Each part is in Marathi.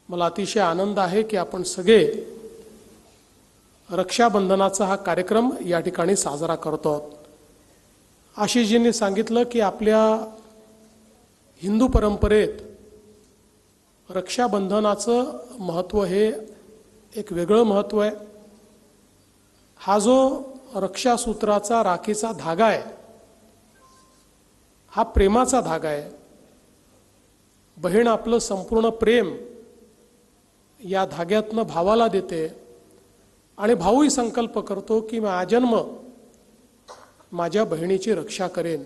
मला अतिशय आनंद आहे की आपण सगळे रक्षाबंधनाचा हा कार्यक्रम या ठिकाणी साजरा करतो आहोत। आशिषजींनी सांगितलं की आपल्या हिंदू परंपरेत रक्षाबंधनाचं महत्त्व हे एक वेगळं महत्त्व आहे। हा जो रक्षासूत्राचा राखीचा धागा आहे हा प्रेमाचा धागा आहे। बहीण आपलं संपूर्ण प्रेम या धाग्यातनं भावाला देते आणि भाऊही संकल्प करतो की मी आजन्म माझ्या बहिणीची रक्षा करेन।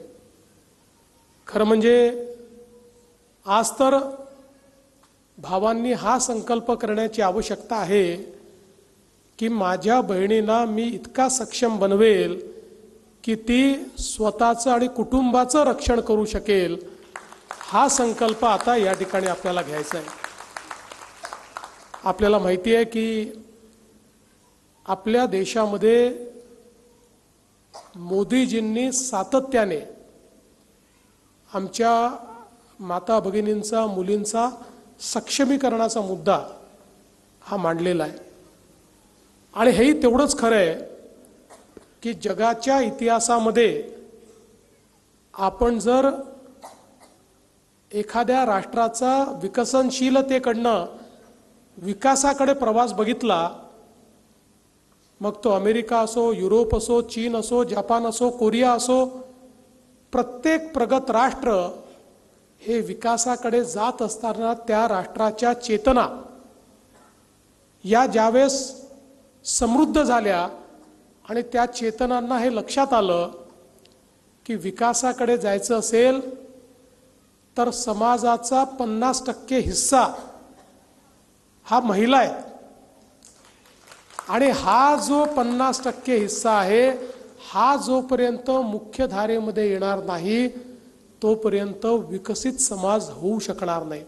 खरं म्हणजे आज तर भावांनी हा संकल्प करण्याची आवश्यकता आहे की माझ्या बहिणीला मी इतका सक्षम बनवेल की ती स्वतःचं आणि कुटुंबाचं रक्षण करू शकेल। हा संकल्प आता या ठिकाणी आपल्याला घ्यायचा आहे। आपल्याला माहिती आहे की आपल्या देशामध्ये मोदीजींनी सातत्याने आमच्या माता भगिनींचा मुलींचा सक्षमीकरणाचा मुद्दा हा मांडलेला आहे। आणि हेही तेवढंच खरं आहे की जगाच्या इतिहासामध्ये आपण जर एखाद्या राष्ट्राचा विकसनशीलतेकडनं विकासाकडे प्रवास बघितला, मग तो अमेरिका असो, युरोप असो, चीन असो, जपान असो, कोरिया असो, प्रत्येक प्रगत राष्ट्र हे विकासाकडे जात असताना त्या राष्ट्राच्या चेतना या ज्यावेळेस समृद्ध झाल्या आणि त्या चेतनांना हे लक्षात आलं की विकासाकडे जायचं असेल तर समाजाचा 50% हिस्सा हा महिला आहे। आणि हा जो 50% हिस्सा आहे हा जोपर्यंत मुख्य धारेमध्ये येणार नाही तोपर्यंत विकसित समाज होऊ शकणार नाही।